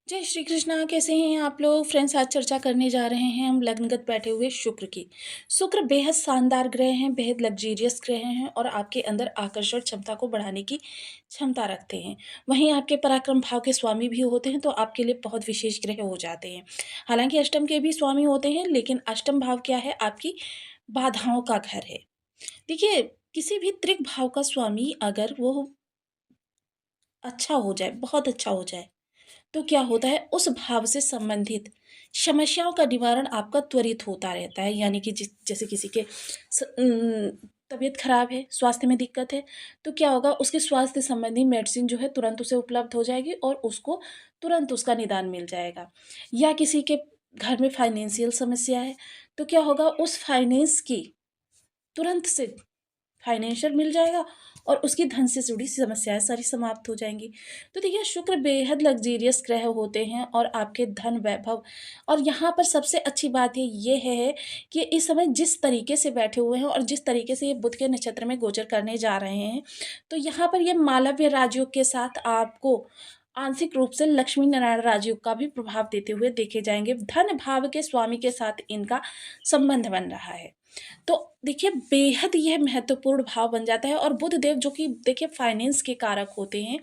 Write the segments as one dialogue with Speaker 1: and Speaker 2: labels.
Speaker 1: जय श्री कृष्णा। कैसे हैं आप लोग फ्रेंड्स? आज चर्चा करने जा रहे हैं हम लग्नगत बैठे हुए शुक्र की। शुक्र बेहद शानदार ग्रह हैं, बेहद लग्जीरियस ग्रह हैं और आपके अंदर आकर्षण क्षमता को बढ़ाने की क्षमता रखते हैं। वहीं आपके पराक्रम भाव के स्वामी भी होते हैं तो आपके लिए बहुत विशेष ग्रह हो जाते हैं। हालांकि अष्टम के भी स्वामी होते हैं, लेकिन अष्टम भाव क्या है? आपकी बाधाओं का घर है। देखिए, किसी भी त्रिक भाव का स्वामी अगर वो अच्छा हो जाए, बहुत अच्छा हो जाए, तो क्या होता है, उस भाव से संबंधित समस्याओं का निवारण आपका त्वरित होता रहता है। यानी कि जैसे किसी के तबीयत खराब है, स्वास्थ्य में दिक्कत है, तो क्या होगा, उसके स्वास्थ्य संबंधी मेडिसिन जो है तुरंत उसे उपलब्ध हो जाएगी और उसको तुरंत उसका निदान मिल जाएगा। या किसी के घर में फाइनेंशियल समस्या है, तो क्या होगा, उस फाइनेंस की तुरंत से फाइनेंशियल मिल जाएगा और उसकी धन से जुड़ी समस्याएँ सारी समाप्त हो जाएँगी। तो देखिए, शुक्र बेहद लग्ज़रियस ग्रह होते हैं और आपके धन वैभव, और यहाँ पर सबसे अच्छी बात ये है कि इस समय जिस तरीके से बैठे हुए हैं और जिस तरीके से ये बुध के नक्षत्र में गोचर करने जा रहे हैं, तो यहाँ पर ये मालव्य राजयोग के साथ आपको आंशिक रूप से लक्ष्मी नारायण राजयोग का भी प्रभाव देते हुए देखे जाएँगे। धन भाव के स्वामी के साथ इनका संबंध बन रहा है। तो देखिए, बेहद यह महत्वपूर्ण भाव बन जाता है और बुध देव जो कि देखिए फाइनेंस के कारक होते हैं,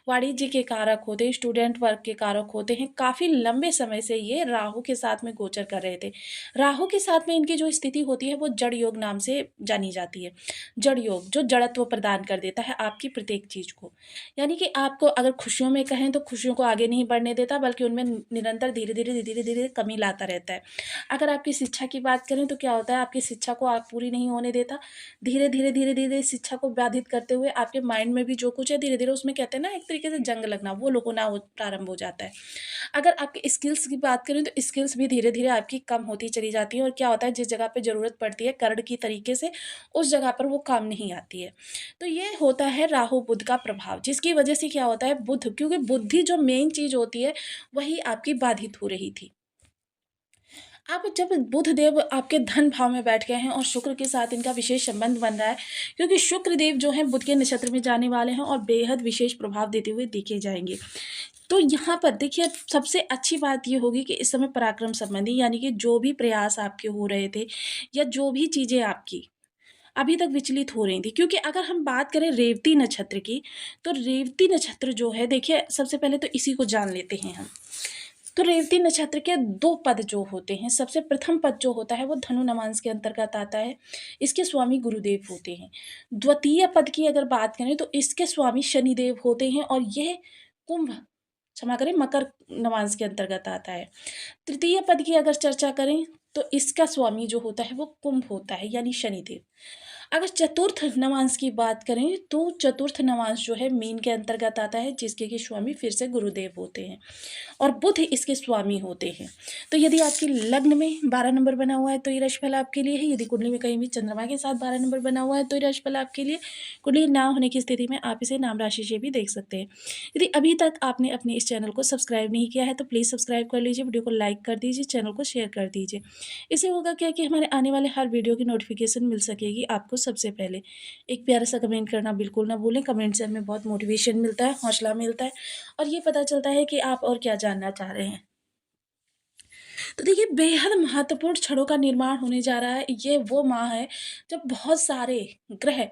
Speaker 1: वाणिज्य के कारक होते हैं, स्टूडेंट वर्क के कारक होते हैं। काफ़ी लंबे समय से ये राहु के साथ में गोचर कर रहे थे। राहु के साथ में इनकी जो स्थिति होती है वो जड़ योग नाम से जानी जाती है। जड़ योग जो जड़त्व प्रदान कर देता है आपकी प्रत्येक चीज़ को। यानी कि आपको अगर खुशियों में कहें तो खुशियों को आगे नहीं बढ़ने देता, बल्कि उनमें निरंतर धीरे-धीरे कमी लाता रहता है। अगर आपकी शिक्षा की बात करें तो क्या होता है, आपकी शिक्षा को आप पूरी नहीं होने देता। धीरे-धीरे शिक्षा को बाधित करते हुए आपके माइंड में भी जो कुछ है धीरे-धीरे उसमें कहते हैं ना, एक तरीके से जंग लगना, वो होना हो प्रारंभ हो जाता है। अगर आपकी स्किल्स की बात करें तो स्किल्स भी धीरे-धीरे आपकी कम होती चली जाती है और क्या होता है, जिस जगह पे ज़रूरत पड़ती है कर्ण की तरीके से, उस जगह पर वो काम नहीं आती है। तो ये होता है राहु बुध का प्रभाव, जिसकी वजह से क्या होता है, बुध, क्योंकि बुद्धि जो मेन चीज़ होती है वही आपकी बाधित हो रही थी। अब जब बुध देव आपके धन भाव में बैठ गए हैं और शुक्र के साथ इनका विशेष संबंध बन रहा है, क्योंकि शुक्र देव जो हैं बुध के नक्षत्र में जाने वाले हैं और बेहद विशेष प्रभाव देते हुए देखे जाएंगे। तो यहाँ पर देखिए, सबसे अच्छी बात ये होगी कि इस समय पराक्रम संबंधी, यानी कि जो भी प्रयास आपके हो रहे थे या जो भी चीज़ें आपकी अभी तक विचलित हो रही थी, क्योंकि अगर हम बात करें रेवती नक्षत्र की, तो रेवती नक्षत्र जो है, देखिए सबसे पहले तो इसी को जान लेते हैं हम। तो रेवती नक्षत्र के 2 पद जो होते हैं, सबसे प्रथम पद जो होता है वो धनु नवांश के अंतर्गत आता है। इसके स्वामी गुरुदेव होते हैं। द्वितीय पद की अगर बात करें तो इसके स्वामी शनिदेव होते हैं और यह कुंभ, क्षमा करें, मकर नवांश के अंतर्गत आता है। तृतीय पद की अगर चर्चा करें तो इसका स्वामी जो होता है वो कुंभ होता है, यानी शनिदेव। अगर चतुर्थ नवांश की बात करें तो चतुर्थ नवांश जो है मीन के अंतर्गत आता है, जिसके कि स्वामी फिर से गुरुदेव होते हैं और बुध इसके स्वामी होते हैं। तो यदि आपकी लग्न में 12 नंबर बना हुआ है तो ये राशिफल आपके लिए है। यदि कुंडली में कहीं भी चंद्रमा के साथ 12 नंबर बना हुआ है तो ये राशिफल आपके लिए। कुंडली ना होने की स्थिति में आप इसे नाम राशि से भी देख सकते हैं। यदि अभी तक आपने अपने इस चैनल को सब्सक्राइब नहीं किया है तो प्लीज़ सब्सक्राइब कर लीजिए, वीडियो को लाइक कर दीजिए, चैनल को शेयर कर दीजिए। इससे होगा क्या कि हमारे आने वाले हर वीडियो की नोटिफिकेशन मिल सकेगी आपको सबसे पहले। एक प्यारा सा कमेंट करना बिल्कुल ना भूलें। कमेंट से हमें बहुत मोटिवेशन मिलता है, हौसला मिलता है और ये पता चलता है कि आप और क्या जानना चाह रहे हैं। तो देखिए, बेहद महत्वपूर्ण क्षणों का निर्माण होने जा रहा है। ये वो माह है जब बहुत सारे ग्रह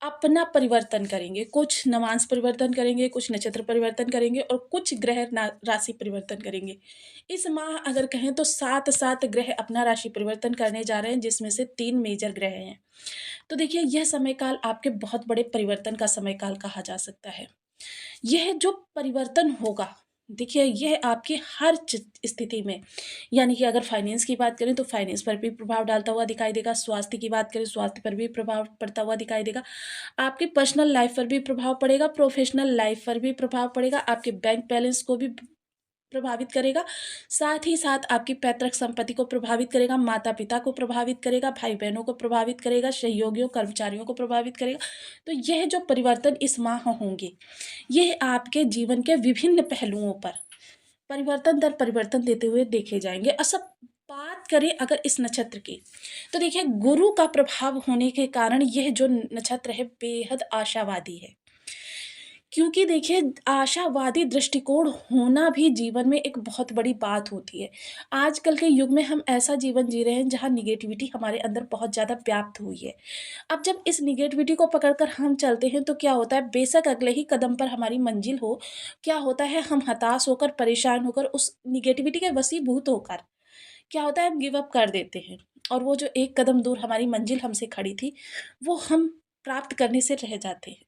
Speaker 1: अपना परिवर्तन करेंगे। कुछ नवांश परिवर्तन करेंगे, कुछ नक्षत्र परिवर्तन करेंगे और कुछ ग्रह राशि परिवर्तन करेंगे। इस माह अगर कहें तो 7-7 ग्रह अपना राशि परिवर्तन करने जा रहे हैं, जिसमें से 3 मेजर ग्रह हैं। तो देखिए, यह समय काल आपके बहुत बड़े परिवर्तन का समय काल कहा जा सकता है। यह जो परिवर्तन होगा, देखिए यह आपकी हर स्थिति में, यानी कि अगर फाइनेंस की बात करें तो फाइनेंस पर भी प्रभाव डालता हुआ दिखाई देगा। स्वास्थ्य की बात करें, स्वास्थ्य पर भी प्रभाव पड़ता हुआ दिखाई देगा। आपकी पर्सनल लाइफ पर भी प्रभाव पड़ेगा, प्रोफेशनल लाइफ पर भी प्रभाव पड़ेगा, आपके बैंक बैलेंस को भी प्रभावित करेगा। साथ ही साथ आपकी पैतृक संपत्ति को प्रभावित करेगा, माता-पिता को प्रभावित करेगा, भाई-बहनों को प्रभावित करेगा, सहयोगियों, कर्मचारियों को प्रभावित करेगा। तो यह जो परिवर्तन इस माह होंगे, यह आपके जीवन के विभिन्न पहलुओं पर परिवर्तन दर परिवर्तन देते हुए देखे जाएँगे। सब बात करें अगर इस नक्षत्र की, तो देखिए गुरु का प्रभाव होने के कारण यह जो नक्षत्र है बेहद आशावादी है। क्योंकि देखिए आशावादी दृष्टिकोण होना भी जीवन में एक बहुत बड़ी बात होती है। आजकल के युग में हम ऐसा जीवन जी रहे हैं जहाँ नेगेटिविटी हमारे अंदर बहुत ज़्यादा व्याप्त हुई है। अब जब इस नेगेटिविटी को पकड़कर हम चलते हैं तो क्या होता है, बेशक अगले ही कदम पर हमारी मंजिल हो, क्या होता है हम हताश होकर, परेशान होकर, उस नेगेटिविटी के वशीभूत होकर क्या होता है हम गिव अप कर देते हैं और वो जो एक कदम दूर हमारी मंजिल हमसे खड़ी थी, वो हम प्राप्त करने से रह जाते हैं।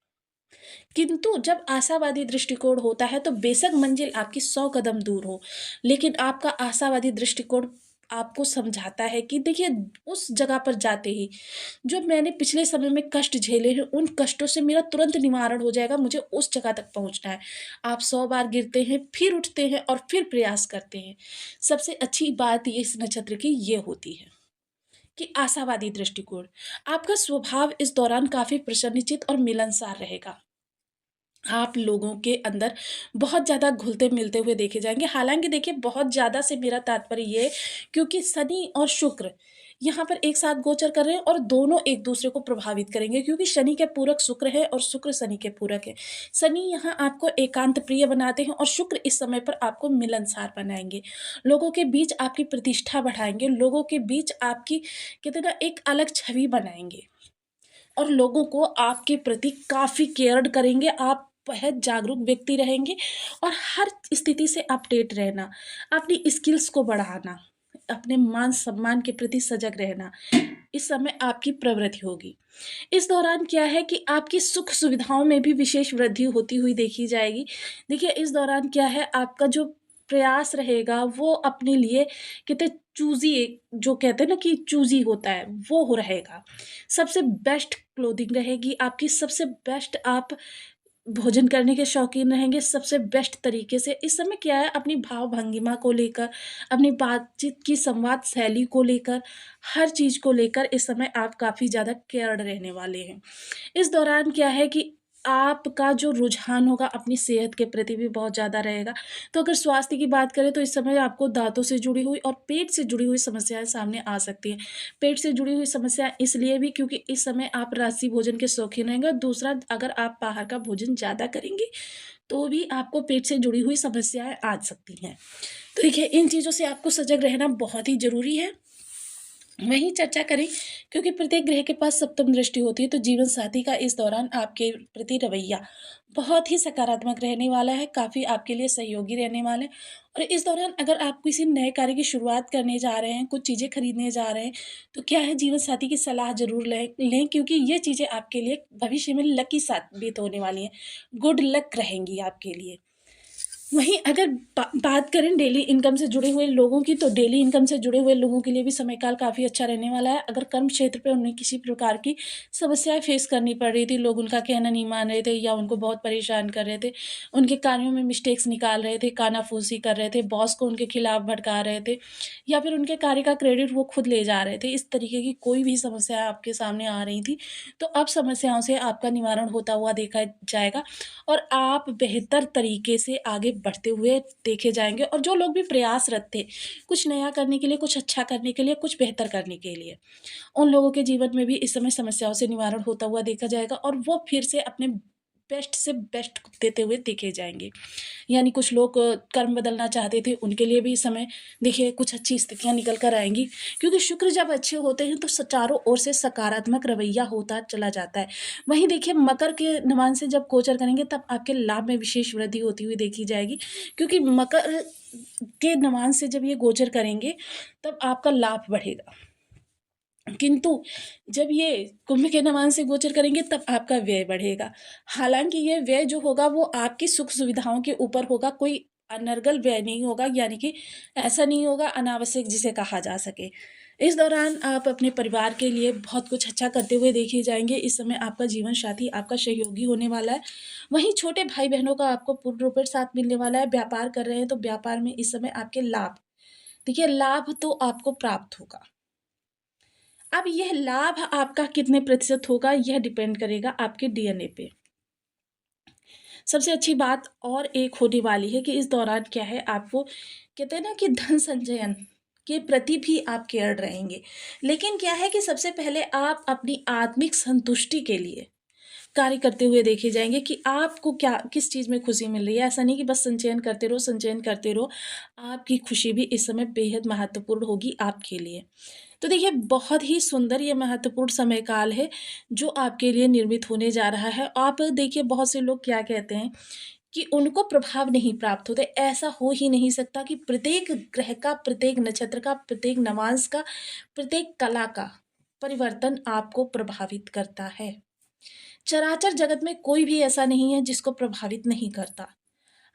Speaker 1: किंतु जब आशावादी दृष्टिकोण होता है तो बेशक मंजिल आपकी 100 कदम दूर हो, लेकिन आपका आशावादी दृष्टिकोण आपको समझाता है कि देखिए उस जगह पर जाते ही जो मैंने पिछले समय में कष्ट झेले हैं, उन कष्टों से मेरा तुरंत निवारण हो जाएगा, मुझे उस जगह तक पहुँचना है। आप 100 बार गिरते हैं, फिर उठते हैं और फिर प्रयास करते हैं। सबसे अच्छी बात ये इस नक्षत्र की ये होती है कि आशावादी दृष्टिकोण, आपका स्वभाव इस दौरान काफ़ी प्रसन्नचित्त और मिलनसार रहेगा। आप लोगों के अंदर बहुत ज़्यादा घुलते-मिलते हुए देखे जाएँगे। हालाँकि देखिए बहुत ज़्यादा से मेरा तात्पर्य ये है क्योंकि शनि और शुक्र यहाँ पर एक साथ गोचर कर रहे हैं और दोनों एक-दूसरे को प्रभावित करेंगे क्योंकि शनि के पूरक शुक्र है और शुक्र शनि के पूरक है। शनि यहाँ आपको एकांत प्रिय बनाते हैं और शुक्र इस समय पर आपको मिलनसार बनाएँगे। लोगों के बीच आपकी प्रतिष्ठा बढ़ाएँगे, लोगों के बीच आपकी कहते हैं ना एक अलग छवि बनाएँगे। और लोगों को आपके प्रति काफ़ी केयर्ड करेंगे, आप बेहद जागरूक व्यक्ति रहेंगे और हर स्थिति से अपडेट रहना, अपनी स्किल्स को बढ़ाना, अपने मान-सम्मान के प्रति सजग रहना, इस समय आपकी प्रवृत्ति होगी। इस दौरान क्या है कि आपकी सुख-सुविधाओं में भी विशेष वृद्धि होती हुई देखी जाएगी। देखिए, इस दौरान क्या है आपका जो प्रयास रहेगा वो अपने लिए कहते चूज़ी एक जो कहते हैं ना कि चूज़ी होता है, वो हो रहेगा। सबसे बेस्ट क्लोथिंग रहेगी आपकी, सबसे बेस्ट आप भोजन करने के शौकीन रहेंगे, सबसे बेस्ट तरीके से इस समय क्या है अपनी भाव-भंगिमा को लेकर, अपनी बातचीत की संवाद शैली को लेकर, हर चीज़ को लेकर इस समय आप काफ़ी ज़्यादा केयर्ड रहने वाले हैं। इस दौरान क्या है कि आपका जो रुझान होगा अपनी सेहत के प्रति भी बहुत ज़्यादा रहेगा। तो अगर स्वास्थ्य की बात करें तो इस समय आपको दाँतों से जुड़ी हुई और पेट से जुड़ी हुई समस्याएँ सामने आ सकती हैं। पेट से जुड़ी हुई समस्या इसलिए भी क्योंकि इस समय आप राशि भोजन के शौकीन रहेंगे और दूसरा अगर आप बाहर का भोजन ज़्यादा करेंगे, तो भी आपको पेट से जुड़ी हुई समस्याएँ आ सकती हैं। तो देखिए इन चीज़ों से आपको सजग रहना बहुत ही ज़रूरी है। वहीं चर्चा करें क्योंकि प्रत्येक ग्रह के पास सप्तम दृष्टि होती है तो जीवन साथी का इस दौरान आपके प्रति रवैया बहुत ही सकारात्मक रहने वाला है, काफ़ी आपके लिए सहयोगी रहने वाला है। और इस दौरान अगर आप किसी नए कार्य की शुरुआत करने जा रहे हैं, कुछ चीज़ें खरीदने जा रहे हैं, तो क्या है जीवन साथी की सलाह ज़रूर लें क्योंकि ये चीज़ें आपके लिए भविष्य में लकी साबित होने वाली हैं, गुड लक रहेंगी आपके लिए। वहीं अगर बात करें डेली इनकम से जुड़े हुए लोगों की, तो डेली इनकम से जुड़े हुए लोगों के लिए भी समय काल काफ़ी अच्छा रहने वाला है। अगर कर्म क्षेत्र पे उन्हें किसी प्रकार की समस्याएँ फेस करनी पड़ रही थी, लोग उनका कहना नहीं मान रहे थे या उनको बहुत परेशान कर रहे थे, उनके कार्यों में मिस्टेक्स निकाल रहे थे, कानाफूसी कर रहे थे, बॉस को उनके खिलाफ भड़का रहे थे या फिर उनके कार्य का क्रेडिट वो खुद ले जा रहे थे। इस तरीके की कोई भी समस्या आपके सामने आ रही थी, तो अब समस्याओं से आपका निवारण होता हुआ देखा जाएगा और आप बेहतर तरीके से आगे बढ़ते हुए देखे जाएँगे और जो लोग भी प्रयासरत थे, कुछ नया करने के लिए, कुछ अच्छा करने के लिए, कुछ बेहतर करने के लिए, उन लोगों के जीवन में भी इस समय समस्याओं से निवारण होता हुआ देखा जाएगा और वो फिर से अपने बेस्ट से बेस्ट देते हुए देखे जाएँगे। यानी कुछ लोग कर्म बदलना चाहते थे, उनके लिए भी इस समय देखिए कुछ अच्छी स्थितियाँ निकल कर आएँगी क्योंकि शुक्र जब अच्छे होते हैं तो चारों ओर से सकारात्मक रवैया होता चला जाता है। वहीं देखिए मकर के नवांश से जब गोचर करेंगे तब आपके लाभ में विशेष वृद्धि होती हुई देखी जाएगी क्योंकि मकर के नवांश से जब ये गोचर करेंगे तब आपका लाभ बढ़ेगा। किंतु जब ये कुंभ के नवांश से गोचर करेंगे तब आपका व्यय बढ़ेगा। हालाँकि ये व्यय जो होगा वो आपकी सुख-सुविधाओं के ऊपर होगा, कोई अनर्गल व्यय नहीं होगा यानी कि ऐसा नहीं होगा अनावश्यक जिसे कहा जा सके। इस दौरान आप अपने परिवार के लिए बहुत कुछ अच्छा करते हुए देखे जाएँगे। इस समय आपका जीवन साथी आपका सहयोगी होने वाला है। वहीं छोटे भाई-बहनों का आपको पूर्ण रूप से साथ मिलने वाला है। व्यापार कर रहे हैं तो व्यापार में इस समय आपके लाभ देखिए लाभ तो आपको प्राप्त होगा। अब यह लाभ आपका कितने प्रतिशत होगा यह डिपेंड करेगा आपके डीएनए पे। सबसे अच्छी बात और एक होने वाली है कि इस दौरान क्या है आपको कहते हैं ना कि धन संचयन के प्रति भी आप केयर्ड रहेंगे। लेकिन क्या है कि सबसे पहले आप अपनी आत्मिक संतुष्टि के लिए कार्य करते हुए देखे जाएँगे कि आपको क्या किस चीज़ में खुशी मिल रही है। ऐसा नहीं कि बस संचयन करते रहो, संचयन करते रहो। आपकी खुशी भी इस समय बेहद महत्वपूर्ण होगी आपके लिए। तो देखिए बहुत ही सुंदर ये महत्वपूर्ण समय काल है जो आपके लिए निर्मित होने जा रहा है। आप देखिए बहुत से लोग क्या कहते हैं कि उनको प्रभाव नहीं प्राप्त होते। ऐसा हो ही नहीं सकता कि प्रत्येक ग्रह का, प्रत्येक नक्षत्र का, प्रत्येक नवांश का, प्रत्येक कला का परिवर्तन आपको प्रभावित करता है। चराचर जगत में कोई भी ऐसा नहीं है जिसको प्रभावित नहीं करता।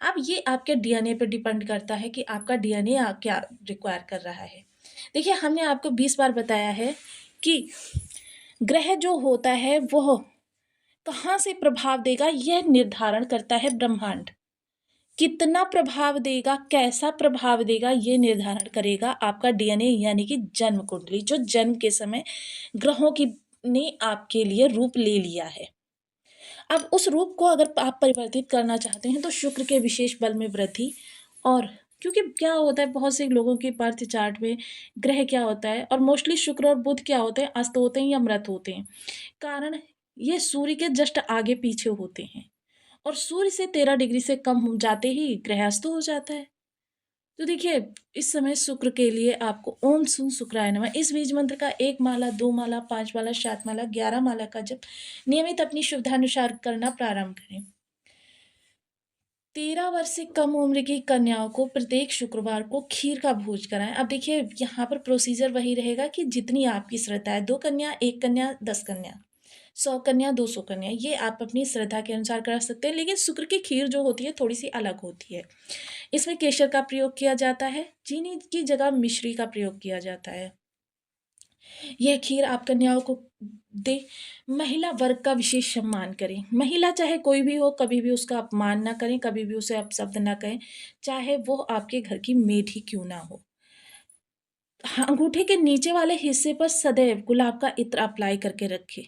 Speaker 1: अब ये आपके डीएनए पे डिपेंड करता है कि आपका डीएनए क्या रिक्वायर कर रहा है। देखिए हमने आपको 20 बार बताया है कि ग्रह जो होता है वह कहाँ से प्रभाव देगा यह निर्धारण करता है ब्रह्मांड। कितना प्रभाव देगा, कैसा प्रभाव देगा ये निर्धारण करेगा आपका डीएनए यानी कि जन्म कुंडली जो जन्म के समय ग्रहों की ने आपके लिए रूप ले लिया है। अब उस रूप को अगर आप परिवर्तित करना चाहते हैं तो शुक्र के विशेष बल में वृद्धि और क्योंकि क्या होता है बहुत से लोगों के बर्थ चार्ट में ग्रह क्या होता है और मोस्टली शुक्र और बुध क्या होते हैं, अस्त होते हैं या मृत होते हैं। कारण ये सूर्य के जस्ट आगे पीछे होते हैं और सूर्य से 13 डिग्री से कम हो जाते ही ग्रह अस्त हो जाता है। तो देखिए इस समय शुक्र के लिए आपको ओम सुन शुक्राय नमः इस बीज मंत्र का 1 माला, 2 माला, 5 माला, 7 माला, 11 माला का जप नियमित अपनी सुविधानुसार करना प्रारंभ करें। 13 वर्ष से कम उम्र की कन्याओं को प्रत्येक शुक्रवार को खीर का भोज कराएं। अब देखिए यहाँ पर प्रोसीजर वही रहेगा कि जितनी आपकी श्रद्धा है, 2 कन्या, 1 कन्या, 10 कन्या, 100 कन्या, 200 कन्या, ये आप अपनी श्रद्धा के अनुसार कर सकते हैं। लेकिन शुक्र की खीर जो होती है थोड़ी सी अलग होती है। इसमें केसर का प्रयोग किया जाता है, चीनी की जगह मिश्री का प्रयोग किया जाता है। यह खीर आप कन्याओं को दें। महिला वर्ग का विशेष सम्मान करें। महिला चाहे कोई भी हो, कभी भी उसका अपमान ना करें, कभी भी उसे अपशब्द ना कहें, चाहे वो आपके घर की मेड ही क्यों ना हो। हाँ, अंगूठे के नीचे वाले हिस्से पर सदैव गुलाब का इत्र अप्लाई करके रखें।